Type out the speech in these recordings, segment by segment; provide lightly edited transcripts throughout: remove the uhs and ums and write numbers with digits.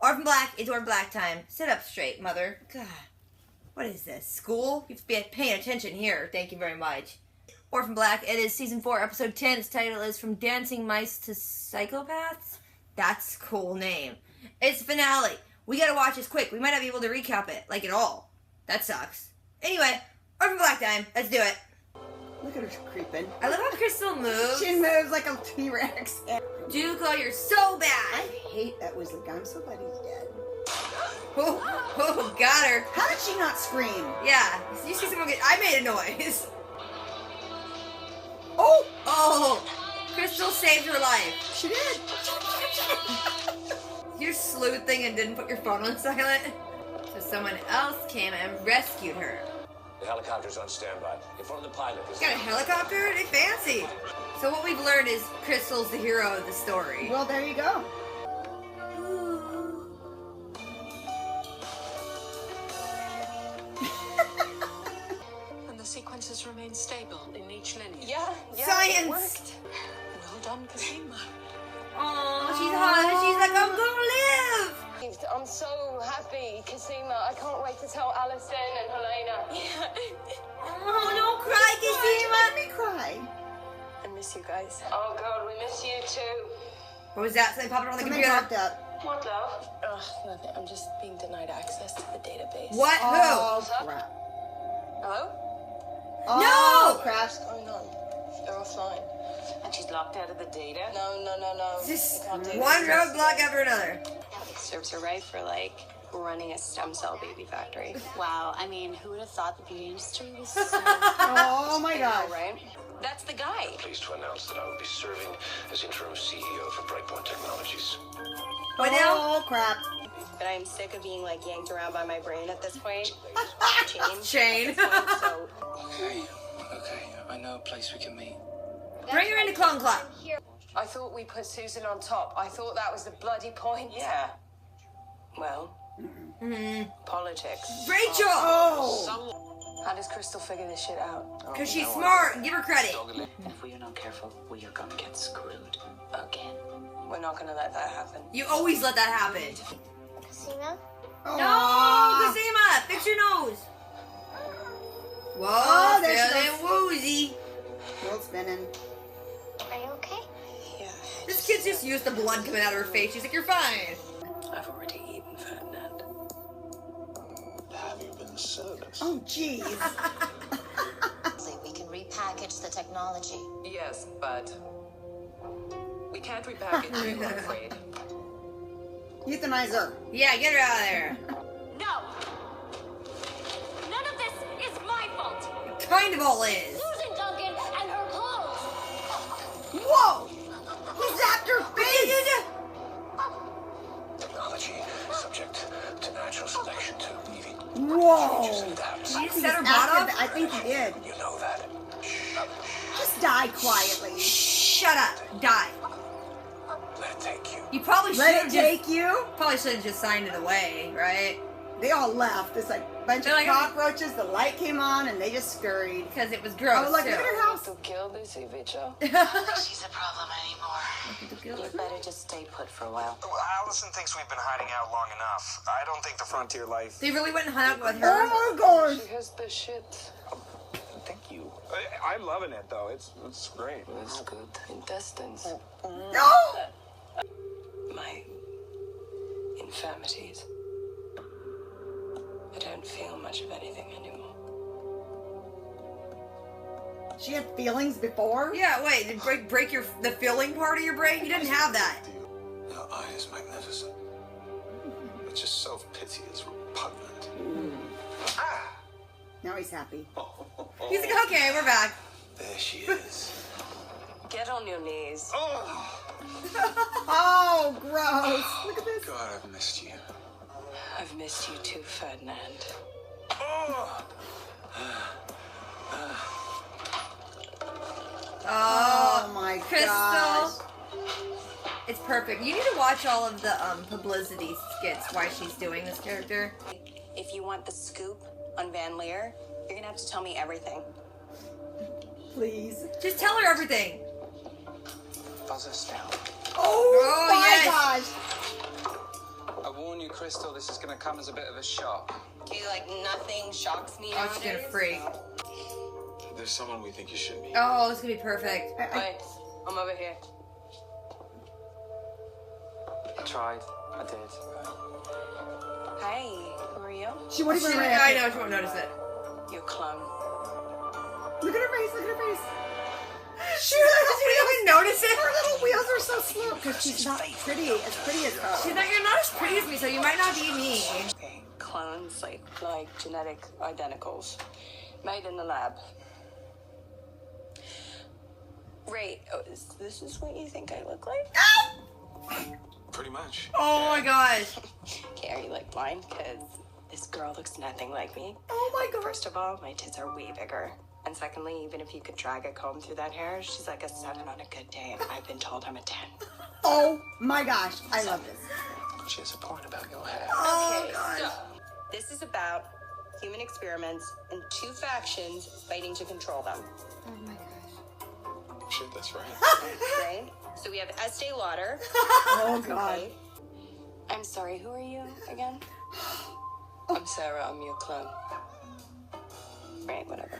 Orphan Black, it's Orphan Black time. Sit up straight, mother. God, what is this? School? You have to be paying attention here. Thank you very much. Orphan Black, it is season 4, episode 10. Its title is From Dancing Mice to Psychopaths. That's a cool name. It's the finale. We gotta watch this quick. We might not be able to recap it, like, at all. That sucks. Anyway, Orphan Black time. Let's do it. Look at her creeping. I love how Crystal moves. She moves like a T-Rex. Duco, you're so bad. I hate that Weasley guy. I'm so glad he's dead. Oh, got her. How did she not scream? Yeah, you see someone get... I made a noise. Oh, Crystal saved her life. she did. You're sleuthing and didn't put your phone on silent. So someone else came and rescued her. The helicopter's on standby. Inform the pilot. Got a helicopter? They fancy. So what we've learned is Crystal's the hero of the story. Well, there you go. And the sequences remain stable in each lineage. Yeah, Science! It worked. Well done, Cosima. Oh, she's hot. She's like, I'm gonna live. I'm so happy, Cosima. I can't wait to tell Alison and Helena. Oh, don't cry, Cosima. Let me cry. I miss you guys. Oh, God, we miss you too. What was that? Something popped up on the Something computer? popped up. What, love? Ugh, nothing. I'm just being denied access to the database. What? Oh, Who? crap. Hello? Oh, crap. What's going on? They're offline. And she's locked out of the data? No. Just You can't do one this. roadblock after another. Serves her right for, like, running a stem cell baby factory. Wow, I mean, who would have thought the beauty industry was so... Oh, my God. Right? That's the guy. Pleased to announce that I will be serving as interim CEO for Brightborn Technologies. What now? Oh, crap. But I'm sick of being, like, yanked around by my brain at this point. Shane. So, Okay, I know a place we can meet. Bring her into Clone Club. I thought we put Susan on top. I thought that was the bloody point. Yeah. Well, politics. Rachel! Oh. How does Crystal figure this shit out? Because she's smart. Give her credit. If we are not careful, we are gonna get screwed again. We're not gonna let that happen. You always let that happen. Cosima? No, Cosima, fix your nose. Whoa, Oh, there she feeling woozy. World spinning. Are you okay? Yeah. This kid's just used to blood coming out of her face. She's like, you're fine. I've already eaten Ferdinand. Have you been served? Oh, jeez. We can repackage the technology. Yes, but we can't repackage you, I'm afraid. Euthanize her. Yeah, get her out of there. No! None of this is my fault! Kind of all is. Susan Duncan and her clothes! Whoa! He zapped her face! Technology subject to natural selection to Evie. Whoa! Just adapt. Did you He set her just butt acted- off? I think he did. You know that. Just die quietly. Shut up. Die. Let it take you. You probably should Let have it just... take you. Probably should have just signed it away, right? They all left. It's like a bunch They're of like- cockroaches. The light came on and they just scurried. Because it was gross, Oh, look too. at her house. To kill this Ivica. She's a problem anymore. You better just stay put for a while. Well, Allison thinks we've been hiding out long enough. I don't think the frontier life... They really went and hung out with her. Oh my gosh. She has the shit. Thank you. I'm loving it, though. It's great. It's good. Intestines. No! My infirmities. I don't feel much of anything anymore. She had feelings before? Yeah, wait, did break the filling part of your brain? You didn't have that. Your eye is magnificent. But your self-pity is repugnant. Now he's happy. He's like, okay, we're back. There she is. Get on your knees. Oh, gross. Look at this. God, I've missed you. I've missed you too, Ferdinand. Oh my Crystal. gosh. It's perfect. You need to watch all of the publicity skits while she's doing this character. If you want the scoop on Van Leer, you're gonna have to tell me everything. Please. Just tell her everything. Buzz us down. Oh, my yes. gosh. I warn you, Crystal, this is going to come as a bit of a shock. Okay, like nothing shocks me. Oh, she's gonna freak. There's someone we think you should meet. Oh, it's gonna be perfect. Wait, I'm over here. I tried. I did. Hey, who are you? She won't even I react. know, she won't notice it. You clone. Look at her face, look at her face. She didn't even notice it. Her little wheels are so slow because she's not pretty as her. She's not, you're not as pretty as me, so you might not be me. Okay, clones, like genetic identicals, made in the lab. Ray, this is what you think I look like? Pretty much. Oh my gosh. Okay, are you like blind? Because this girl looks nothing like me. Oh my god. First of all, my tits are way bigger. And secondly, even if you could drag a comb through that hair, she's like a 7 on a good day. And I've been told I'm a 10. Oh my gosh. I love this. She has a point about your hair. Okay, so this is about human experiments and 2 factions fighting to control them. Oh my gosh. Shit, that's right. Right? So we have Estee Lauder. Oh god. Okay. I'm sorry, who are you again? I'm Sarah, I'm your clone. Right, whatever.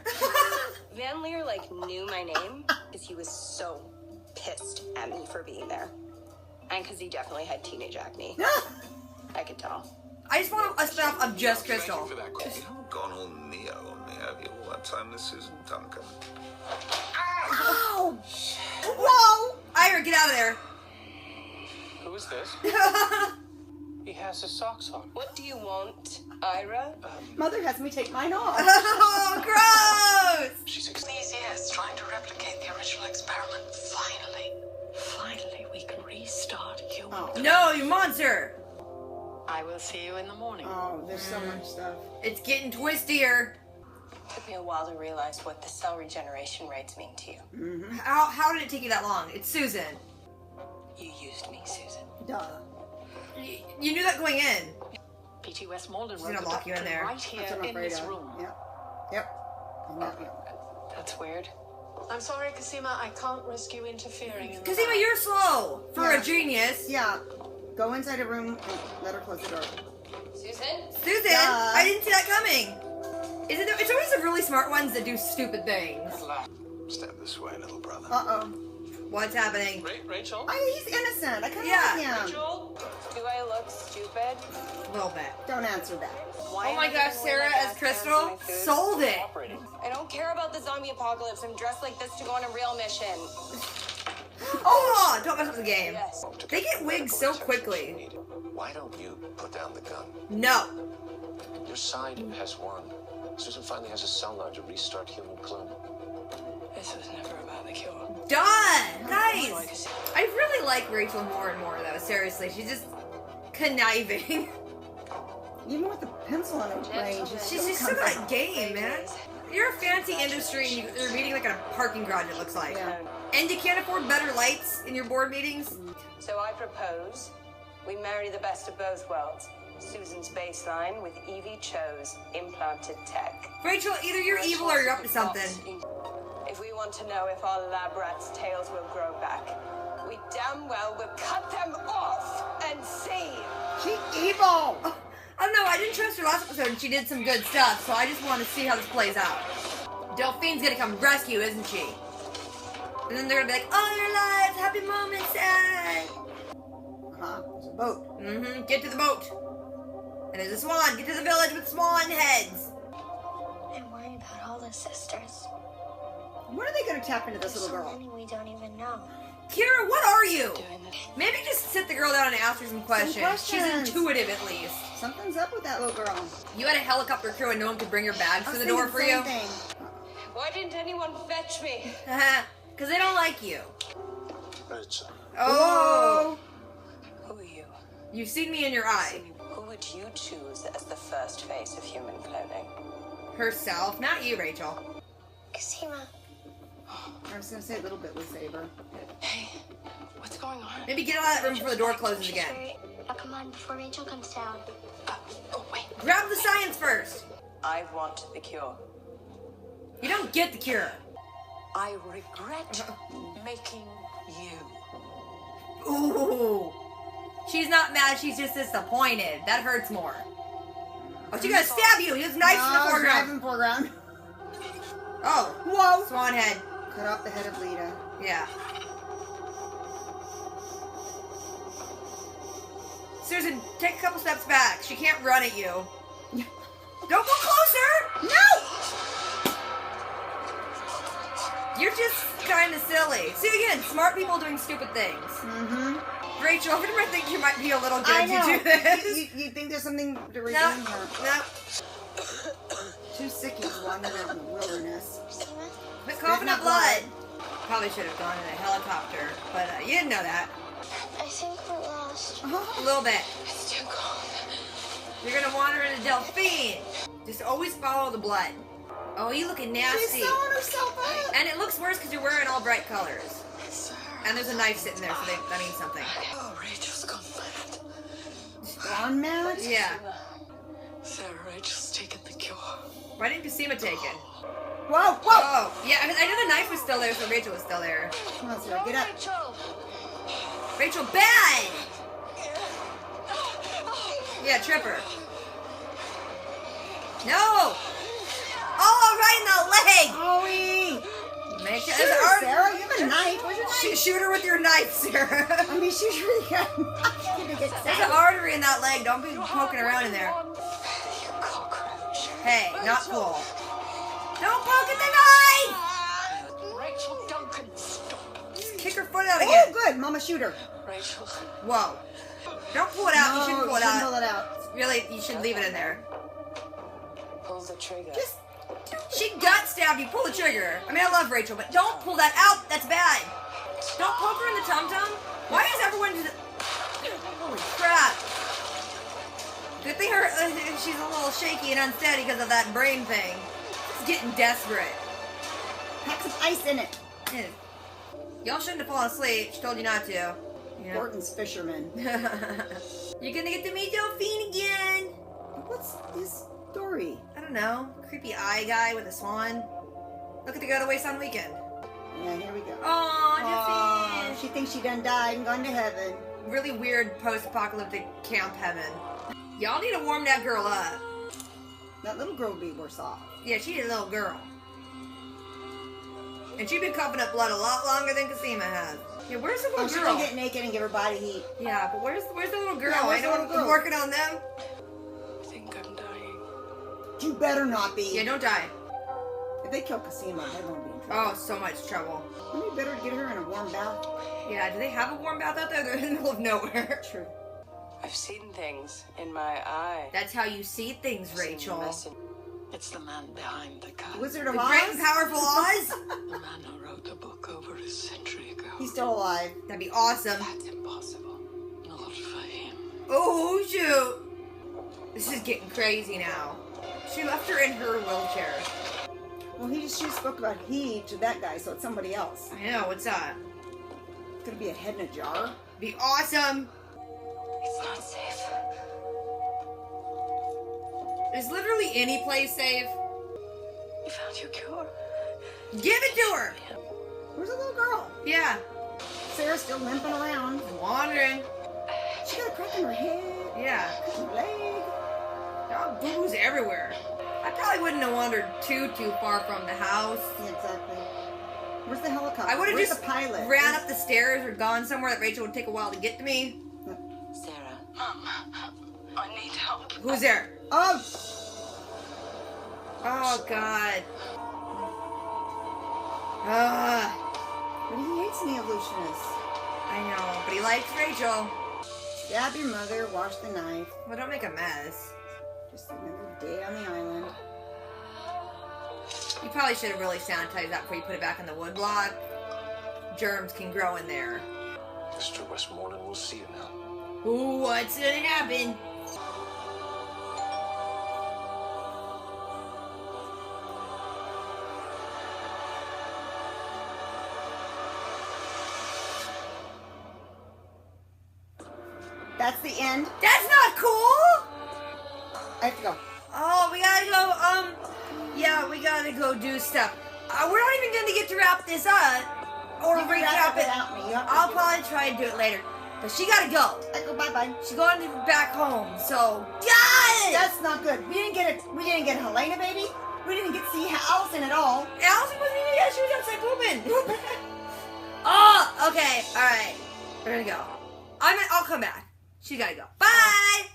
Van Leer, like, knew my name because he was so pissed at me for being there. And because he definitely had teenage acne. I could tell. I just want a spin-off of just Crystal. Thank you for that question. You haven't gone all Neo on me, have you? All that time this Susan Duncan. Ow! Whoa! Ira, get out of there. Who is this? He has his socks on. What do you want, Ira? Mother has me take mine off. Oh, gross! She's These years trying to replicate the original experiment. Finally, we can restart human. Oh. No, you monster! I will see you in the morning. Oh, there's so much stuff. It's getting twistier. Took me a while to realize what the cell regeneration rates mean to you. How did it take you that long? It's Susan. You used me, Susan. Duh. You knew that going in. P.T. Westmoreland She's wrote gonna the lock you in doctrine there. right here That's what I'm in afraid this of. room. Yep. That's weird. I'm sorry, Cosima, I can't risk you interfering in the Cosima, you're slow for Yeah. a genius. Yeah. Go inside a room and let her close the door. Susan? Susan, Duh. I didn't see that coming. It's always the really smart ones that do stupid things. Step this way, little brother. Uh-oh. What's happening? Rachel? He's innocent. I kind of Yeah. like him. Rachel? Do I look stupid? A little bit. Don't answer that. Why Oh am my I gosh, giving away Sarah my as gas Crystal cans and my food? sold it. I don't care about the zombie apocalypse. I'm dressed like this to go on a real mission. Oh, don't mess up the game. Yes. They get wigs so quickly. Why don't you put down the gun? No. Your side has won. Susan finally has a cell line to restart human cloning. This was never about the cure. Done! Nice! I really like Rachel more and more, though. Seriously, she's just conniving. Even with the pencil on her brain, She's just so that game, man. You're a fancy industry and you're meeting like in a parking garage, it looks like. Yeah. And you can't afford better lights in your board meetings? So I propose we marry the best of both worlds. Susan's baseline with Evie Cho's implanted tech. Rachel, either you're evil or you're up to something. If we want to know if our lab rats' tails will grow back, we damn well will cut them off and see. She's evil. I don't know, I didn't trust her last episode and she did some good stuff, so I just want to see how this plays out. Delphine's gonna come rescue, isn't she? And then they're gonna be like, all your lives, happy moments, sad. There's a boat. Mm-hmm, get to the boat. And there's a swan, get to the village with swan heads. I'm worried about all the sisters. When are they going to tap into this There's little so girl? many we don't even know. Kira, what are you? Maybe just sit the girl down and ask her some questions. She's questions. intuitive at least. Something's up with that little girl. You had a helicopter crew and no one could bring your bags to the door for you? Why didn't anyone fetch me? Because they don't like you. Rachel. Oh. Who are you? You've seen me in your eye. Who would you choose as the first face of human cloning? Herself, not you, Rachel. Cosima. I was going to say a little bit with Saber. Hey, what's going on? Maybe get out of that room before the door closes She's again. very... Oh, come on, before Rachel comes down. Oh, wait. Grab the science first. I want the cure. You don't get the cure. I regret making you. Ooh. She's not mad, she's just disappointed. That hurts more. Oh, she gonna stab you! He was nice in the foreground. foreground. Oh. Whoa! Swan head. Cut off the head of Lita. Yeah. Susan, take a couple steps back. She can't run at you. Don't go closer! No! You're just kind of silly. See, again, smart people doing stupid things. Mm-hmm. Rachel, I think you might be a little good I know. to do this. You think there's something to redeem No, her? no. Two sickies wandering in the wilderness. But coughing up blood. Probably should have gone in a helicopter, but you didn't know that. I think we're lost. A little bit. It's too cold. You're gonna wander into Delphine. Just always follow the blood. Oh, you looking nasty. She's sewing herself up. And it looks worse because you're wearing all bright colors. Sarah. And there's a knife sitting there, so that means something. Oh, Rachel's gone mad. Gone mad? Yeah. Sarah, Rachel's taken the cure. Why didn't Cosima take it? Whoa, whoa! Oh, yeah, I know the knife was still there, so Rachel was still there. Come on, Sarah, get up. Rachel, bad! Yeah, trip her. No! Oh, right in the leg! Chloe! Make it Shoot her, Sarah. You have a knife. Where's your knife? Shoot her with your knife, Sarah. I mean, she's really got a knife. She's gonna get There's an stabbed. artery in that leg. Don't be poking around in there. You cockroach. Hey, not cool. Don't poke at the knife! Rachel Duncan, stop. Just kick her foot out Oh, again. good. Mama, shoot her. Rachel. Whoa. Don't pull it out. You shouldn't pull it shouldn't pull out. it out. Really, you should leave it in there. Pull the trigger. Just She got stabbed. You pull the trigger. I mean, I love Rachel, but don't pull that out. That's bad. Don't poke her in the tum-tum. Why is everyone just... Holy crap. Good thing she's a little shaky and unsteady because of that brain thing. She's getting desperate. pack some ice in it. Yeah. Y'all shouldn't have fallen asleep. She told you not to. Yeah. Gordon's fisherman. You're gonna get to meet Delphine again. What's his story? I don't know. Creepy eye guy with a swan. Look at the Go to Waste on Weekend. Yeah, here we go. Aw, Delphine. She thinks she done died and gone to heaven. Really weird post-apocalyptic camp heaven. Y'all need to warm that girl up. That little girl would be worse off. Yeah, she's a little girl. And she's been coughing up blood a lot longer than Cosima has. Yeah, where's the little She girl? can get naked and give her body heat. Yeah, but where's the little girl? Yeah, where's I the know little girl? I'm working on them. I think I'm dying. You better not be. Yeah, don't die. If they kill Cosima, they're going to be in trouble. Oh, so much trouble. Wouldn't it be better to get her in a warm bath? Yeah, do they have a warm bath out there? They're in the middle of nowhere. True. I've seen things in my eye. That's how you see things, Rachel. It's the man behind the curtain. Wizard The of Oz? great and powerful Oz? The man who wrote the book over a century ago. He's still alive. That'd be awesome. That's impossible. Not for him. Oh, shoot. This is getting crazy now. She left her in her wheelchair. Well, she spoke about he to that guy, so it's somebody else. I know, what's up? It's going to be a head in a jar. Be awesome. It's not safe. Is literally any place safe? You found your cure. Give it to her. Where's the little girl? Yeah. Sarah's still limping around. Wandering. She got a crack in her head. Yeah. Crack in her leg. Dog boo-boos everywhere. I probably wouldn't have wandered too far from the house. Yeah, exactly. Where's the helicopter? I would have Where's just the pilot? ran up the stairs or gone somewhere that Rachel would take a while to get to me. Sarah. Mom, I need help. Who's there? Oh! Oh, God. But he hates the illusionist. I know, but he likes Rachel. Stab your mother, wash the knife. Well, don't make a mess. Just another day on the island. You probably should have really sanitized that before you put it back in the wood block. Germs can grow in there. Mr. Westmoreland will see you now. Ooh, what's gonna happen? That's the end. That's not cool! I have to go. Oh, we gotta go, yeah, we gotta go do stuff. We're not even gonna get to wrap this up. Or You can recap wrap it it. without me. You have to I'll do probably try and do it later. But she gotta go. I go bye-bye. She's going back home, so... Yes! That's not good. We didn't get Helena, baby. We didn't get to see Allison at all. Allison wasn't even yet. She was outside pooping. Oh, okay. All right. We're gonna go. I'll come back. She gotta go. Bye!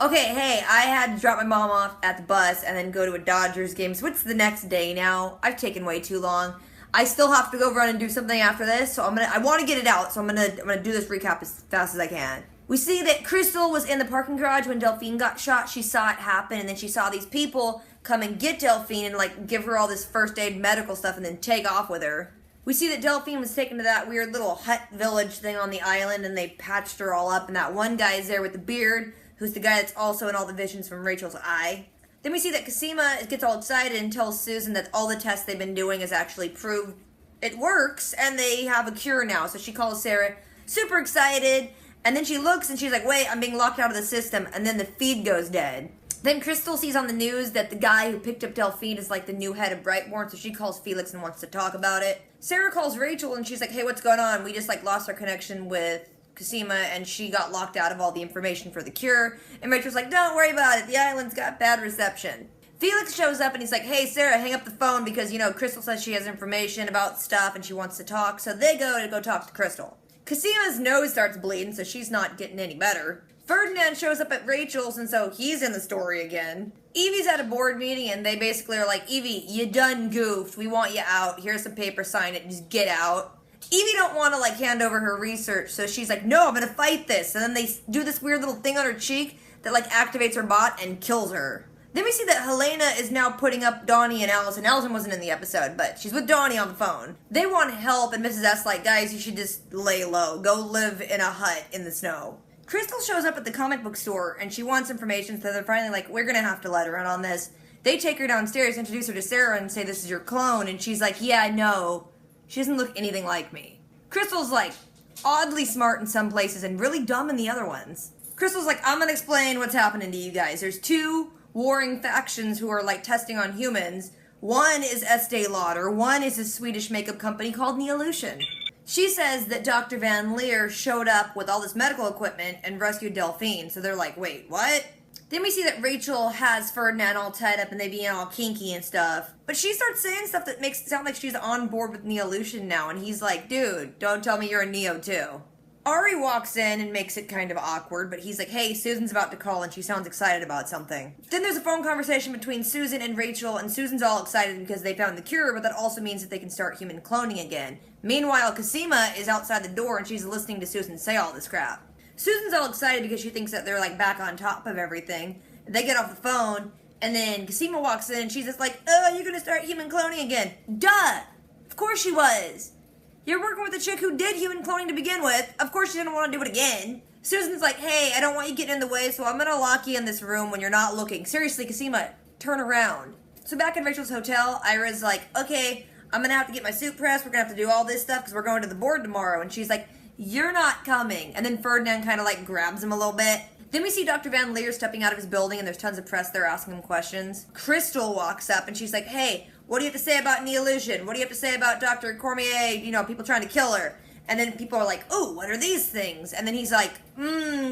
Okay, hey, I had to drop my mom off at the bus and then go to a Dodgers game. So it's the next day now. I've taken way too long. I still have to go run and do something after this, so I want to get it out, so I'm gonna do this recap as fast as I can. We see that Crystal was in the parking garage when Delphine got shot. She saw it happen, and then she saw these people come and get Delphine and like give her all this first aid medical stuff and then take off with her. We see that Delphine was taken to that weird little hut village thing on the island, and they patched her all up, and that one guy is there with the beard, who's the guy that's also in all the visions from Rachel's eye. Then we see that Cosima gets all excited and tells Susan that all the tests they've been doing has actually proved it works, and they have a cure now. So she calls Sarah, super excited, and then she looks and she's like, wait, I'm being locked out of the system, and then the feed goes dead. Then Crystal sees on the news that the guy who picked up Delphine is like the new head of Brightborn, so she calls Felix and wants to talk about it. Sarah calls Rachel and she's like, hey, what's going on? We just like lost our connection with Cosima, and she got locked out of all the information for the cure. And Rachel's like, don't worry about it. The island's got bad reception. Felix shows up and he's like, hey, Sarah, hang up the phone because, you know, Crystal says she has information about stuff and she wants to talk. So they go talk to Crystal. Cosima's nose starts bleeding, so she's not getting any better. Ferdinand shows up at Rachel's, and so he's in the story again. Evie's at a board meeting, and they basically are like, Evie, you done goofed. We want you out. Here's some paper, sign it, just get out. Evie don't want to, like, hand over her research, so she's like, no, I'm gonna fight this. And then they do this weird little thing on her cheek that, like, activates her bot and kills her. Then we see that Helena is now putting up Donnie and Allison. Allison wasn't in the episode, but she's with Donnie on the phone. They want help, and Mrs. S like, guys, you should just lay low. Go live in a hut in the snow. Crystal shows up at the comic book store, and she wants information, so they're finally like, we're gonna have to let her in on this. They take her downstairs, introduce her to Sarah, and say, this is your clone, and she's like, yeah, I know. She doesn't look anything like me. Crystal's like, oddly smart in some places and really dumb in the other ones. Crystal's like, I'm gonna explain what's happening to you guys. There's two warring factions who are like testing on humans. One is Estee Lauder, one is a Swedish makeup company called Neolution. She says that Dr. Van Leer showed up with all this medical equipment and rescued Delphine, so they're like, wait, what? Then we see that Rachel has Ferdinand all tied up and they being all kinky and stuff. But she starts saying stuff that makes it sound like she's on board with Neolution now, and he's like, dude, don't tell me you're a Neo too. Ari walks in and makes it kind of awkward, but he's like, hey, Susan's about to call and she sounds excited about something. Then there's a phone conversation between Susan and Rachel, and Susan's all excited because they found the cure, but that also means that they can start human cloning again. Meanwhile, Cosima is outside the door and she's listening to Susan say all this crap. Susan's all excited because she thinks that they're like back on top of everything. They get off the phone, and then Cosima walks in and she's just like, oh, you're gonna start human cloning again. Duh! Of course she was. You're working with a chick who did human cloning to begin with. Of course she didn't want to do it again. Susan's like, hey, I don't want you getting in the way, so I'm gonna lock you in this room when you're not looking. Seriously, Cosima, turn around. So back in Rachel's hotel, Ira's like, okay, I'm gonna have to get my suit pressed. We're gonna have to do all this stuff because we're going to the board tomorrow. And she's like, you're not coming. And then Ferdinand kind of like grabs him a little bit. Then we see Dr. Van Leer stepping out of his building, and there's tons of press there asking him questions. Crystal walks up and she's like, hey, what do you have to say about Neolution? What do you have to say about Dr. Cormier, you know, people trying to kill her? And then people are like, oh, what are these things? And then he's like,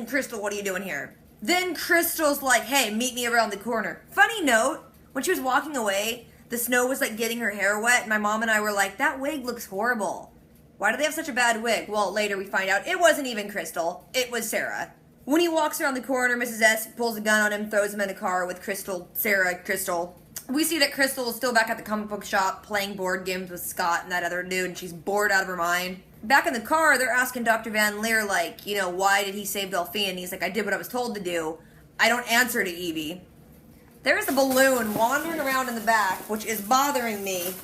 Crystal, what are you doing here? Then Crystal's like, hey, meet me around the corner. Funny note, when she was walking away, the snow was like getting her hair wet, and my mom and I were like, that wig looks horrible. Why do they have such a bad wig? Well, later we find out it wasn't even Crystal. It was Sarah. When he walks around the corner, Mrs. S pulls a gun on him, throws him in a car with Crystal. We see that Crystal is still back at the comic book shop playing board games with Scott and that other dude, and she's bored out of her mind. Back in the car, they're asking Dr. Van Leer, like, you know, why did he save Delphine? And he's like, I did what I was told to do. I don't answer to Evie. There's a balloon wandering around in the back, which is bothering me.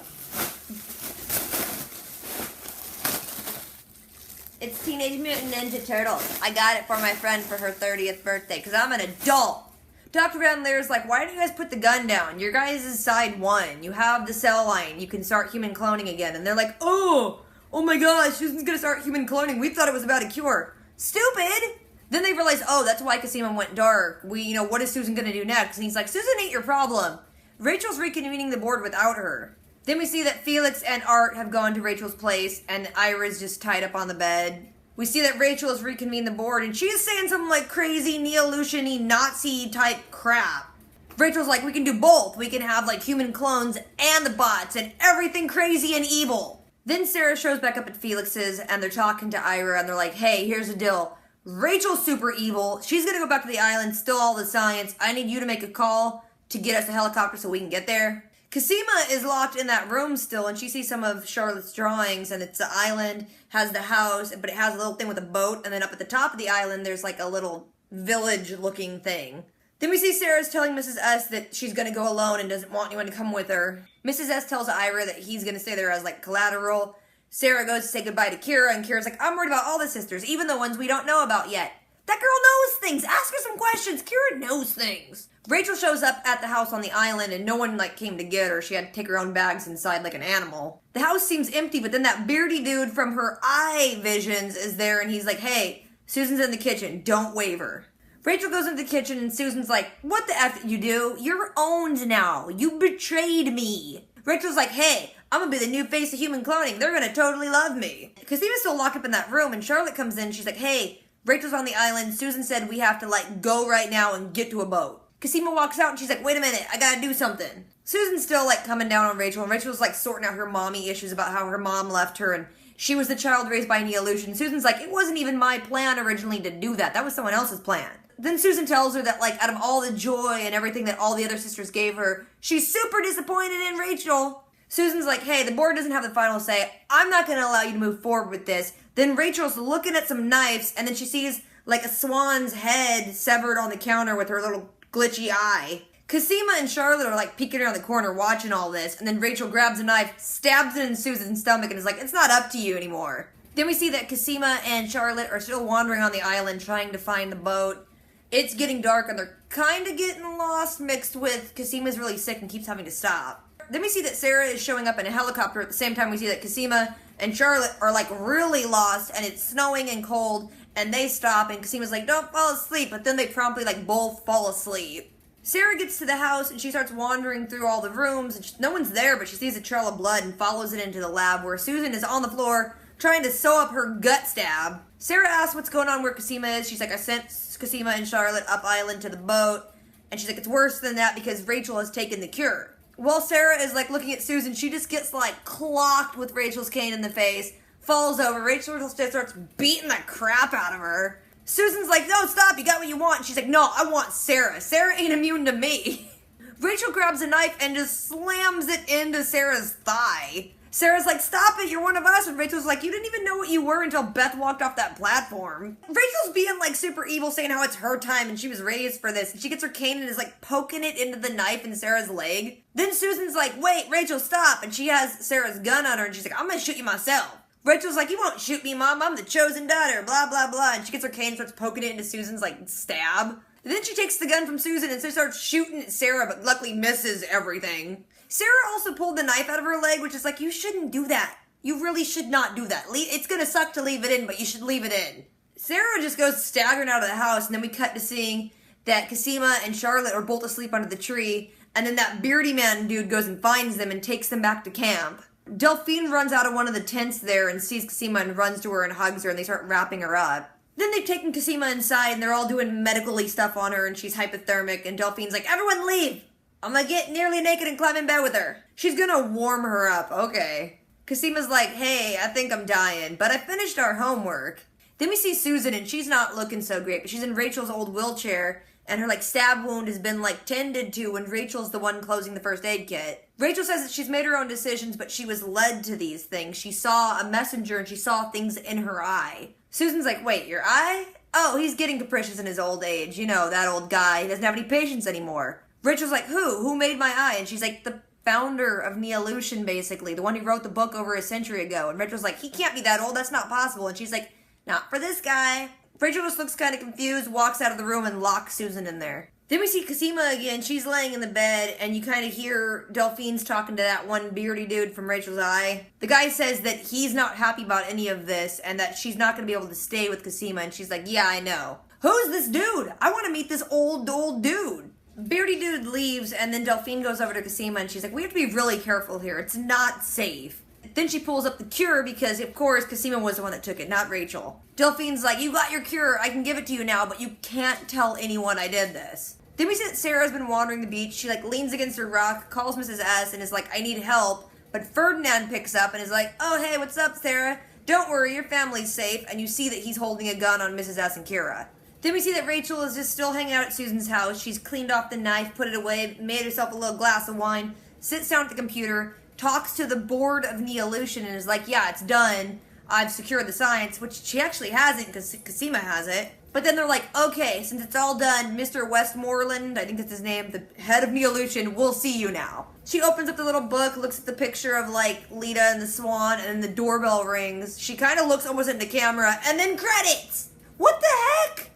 It's Teenage Mutant Ninja Turtles. I got it for my friend for her 30th birthday, because I'm an adult. Dr. Van Leer's like, why didn't you guys put the gun down? Your guys is side one. You have the cell line. You can start human cloning again. And they're like, oh my gosh, Susan's gonna start human cloning. We thought it was about a cure. Stupid! Then they realize, oh, that's why Cosima went dark. What is Susan gonna do next? And he's like, Susan ain't your problem. Rachel's reconvening the board without her. Then we see that Felix and Art have gone to Rachel's place, and Ira's just tied up on the bed. we see that Rachel has reconvened the board, and she's saying some like crazy Neolution-y Nazi type crap. Rachel's like, we can do both. We can have like human clones and the bots and everything crazy and evil. Then Sarah shows back up at Felix's, and they're talking to Ira, and they're like, hey, here's the deal. Rachel's super evil. She's gonna go back to the island, steal all the science. I need you to make a call to get us a helicopter so we can get there. Cosima is locked in that room still, and she sees some of Charlotte's drawings, and it's the island, has the house, but it has a little thing with a boat, and then up at the top of the island, there's like a little village-looking thing. Then we see Sarah's telling Mrs. S that she's gonna go alone and doesn't want anyone to come with her. Mrs. S tells Ira that he's gonna stay there as like collateral. Sarah goes to say goodbye to Kira, and Kira's like, I'm worried about all the sisters, even the ones we don't know about yet. That girl knows things! Ask her some questions! Kira knows things! Rachel shows up at the house on the island, and no one like came to get her. She had to take her own bags inside like an animal. The house seems empty, but then that beardy dude from her eye visions is there, and he's like, hey, Susan's in the kitchen, don't waver. Rachel goes into the kitchen, and Susan's like, what the F did you do? You're owned now. You betrayed me. Rachel's like, hey, I'm gonna be the new face of human cloning. They're gonna totally love me. Cosima's still locked up in that room, and Charlotte comes in. She's like, hey, Rachel's on the island. Susan said we have to, like, go right now and get to a boat. Cosima walks out, and she's like, wait a minute, I gotta do something. Susan's still, like, coming down on Rachel, and Rachel's, like, sorting out her mommy issues about how her mom left her, and she was the child raised by Neolution. Susan's like, it wasn't even my plan originally to do that. That was someone else's plan. Then Susan tells her that, like, out of all the joy and everything that all the other sisters gave her, she's super disappointed in Rachel. Susan's like, hey, the board doesn't have the final say. I'm not going to allow you to move forward with this. Then Rachel's looking at some knives, and then she sees, like, a swan's head severed on the counter with her little glitchy eye. Cosima and Charlotte are, like, peeking around the corner watching all this, and then Rachel grabs a knife, stabs it in Susan's stomach, and is like, it's not up to you anymore. Then we see that Cosima and Charlotte are still wandering on the island trying to find the boat. It's getting dark, and they're kind of getting lost, mixed with Cosima's really sick and keeps having to stop. Then we see that Sarah is showing up in a helicopter. At the same time, we see that Cosima and Charlotte are, like, really lost, and it's snowing and cold, and they stop, and Cosima's like, don't fall asleep, but then they promptly, like, both fall asleep. Sarah gets to the house, and she starts wandering through all the rooms, and no one's there, but she sees a trail of blood and follows it into the lab, where Susan is on the floor trying to sew up her gut stab. Sarah asks what's going on where Cosima is. She's like, I sent Cosima and Charlotte up island to the boat, and she's like, it's worse than that because Rachel has taken the cure. While Sarah is, like, looking at Susan, she just gets, like, clocked with Rachel's cane in the face, falls over. Rachel just starts beating the crap out of her. Susan's like, no, stop, you got what you want. And she's like, no, I want Sarah. Sarah ain't immune to me. Rachel grabs a knife and just slams it into Sarah's thigh. Sarah's like, stop it, you're one of us. And Rachel's like, you didn't even know what you were until Beth walked off that platform. Rachel's being, like, super evil, saying how it's her time and she was raised for this. And she gets her cane and is, like, poking it into the knife in Sarah's leg. Then Susan's like, wait, Rachel, stop. And she has Sarah's gun on her, and she's like, I'm gonna shoot you myself. Rachel's like, you won't shoot me, Mom. I'm the chosen daughter, blah, blah, blah. And she gets her cane and starts poking it into Susan's, like, stab. And then she takes the gun from Susan and so starts shooting at Sarah, but luckily misses everything. Sarah also pulled the knife out of her leg, which is like, you shouldn't do that. You really should not do that. It's gonna suck to leave it in, but you should leave it in. Sarah just goes staggering out of the house, and then we cut to seeing that Cosima and Charlotte are both asleep under the tree, and then that beardy man dude goes and finds them and takes them back to camp. Delphine runs out of one of the tents there and sees Cosima and runs to her and hugs her, and they start wrapping her up. Then they've taken Cosima inside, and they're all doing medical-y stuff on her, and she's hypothermic, and Delphine's like, everyone leave! I'm gonna get nearly naked and climb in bed with her. She's gonna warm her up, okay. Cosima's like, hey, I think I'm dying, but I finished our homework. Then we see Susan, and she's not looking so great, but she's in Rachel's old wheelchair, and her, like, stab wound has been, like, tended to when Rachel's the one closing the first aid kit. Rachel says that she's made her own decisions, but she was led to these things. She saw a messenger, and she saw things in her eye. Susan's like, wait, your eye? Oh, he's getting capricious in his old age. You know, that old guy. He doesn't have any patience anymore. Rachel's like, who? Who made my eye? And she's like, the founder of Neolution, basically. The one who wrote the book over a century ago. And Rachel's like, he can't be that old. That's not possible. And she's like, not for this guy. Rachel just looks kind of confused, walks out of the room, and locks Susan in there. Then we see Cosima again. She's laying in the bed, and you kind of hear Delphine's talking to that one beardy dude from Rachel's eye. The guy says that he's not happy about any of this, and that she's not going to be able to stay with Cosima, and she's like, yeah, I know. Who's this dude? I want to meet this old dude. Beardy dude leaves, and then Delphine goes over to Cosima, and she's like, we have to be really careful here. It's not safe. Then she pulls up the cure because, of course, Cosima was the one that took it, not Rachel. Delphine's like, you got your cure, I can give it to you now, but you can't tell anyone I did this. Then we see that Sarah's been wandering the beach. She, like, leans against a rock, calls Mrs. S, and is like, I need help. But Ferdinand picks up and is like, oh, hey, what's up, Sarah? Don't worry, your family's safe. And you see that he's holding a gun on Mrs. S and Kira. Then we see that Rachel is just still hanging out at Susan's house. She's cleaned off the knife, put it away, made herself a little glass of wine, sits down at the computer, talks to the board of Neolution, and is like, yeah, it's done. I've secured the science, which she actually hasn't because Cosima has it. But then they're like, okay, since it's all done, Mr. Westmoreland, I think that's his name, the head of Neolution, we'll see you now. She opens up the little book, looks at the picture of, like, Lita and the swan, and then the doorbell rings. She kind of looks almost into camera, and then credits! What the heck?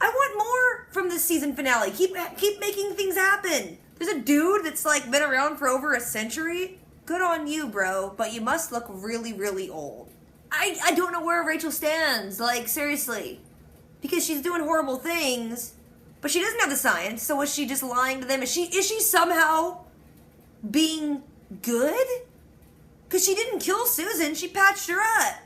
I want more from this season finale. Keep making things happen. There's a dude that's, like, been around for over a century. Good on you, bro, but you must look really, really old. I don't know where Rachel stands, like, seriously. Because she's doing horrible things, but she doesn't have the science, so is she just lying to them? Is she somehow being good? Because she didn't kill Susan, she patched her up.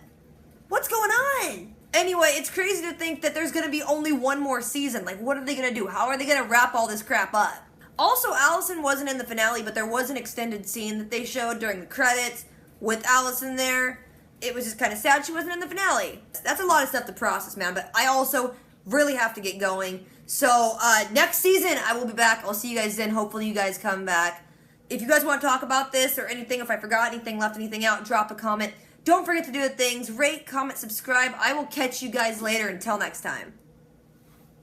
What's going on? Anyway, it's crazy to think that there's going to be only one more season. Like, what are they going to do? How are they going to wrap all this crap up? Also, Allison wasn't in the finale, but there was an extended scene that they showed during the credits with Allison there. It was just kind of sad she wasn't in the finale. That's a lot of stuff to process, man, but I also really have to get going. So, next season, I will be back. I'll see you guys then. Hopefully you guys come back. If you guys want to talk about this or anything, if I forgot anything, left anything out, drop a comment. Don't forget to do the things. Rate, comment, subscribe. I will catch you guys later. Until next time.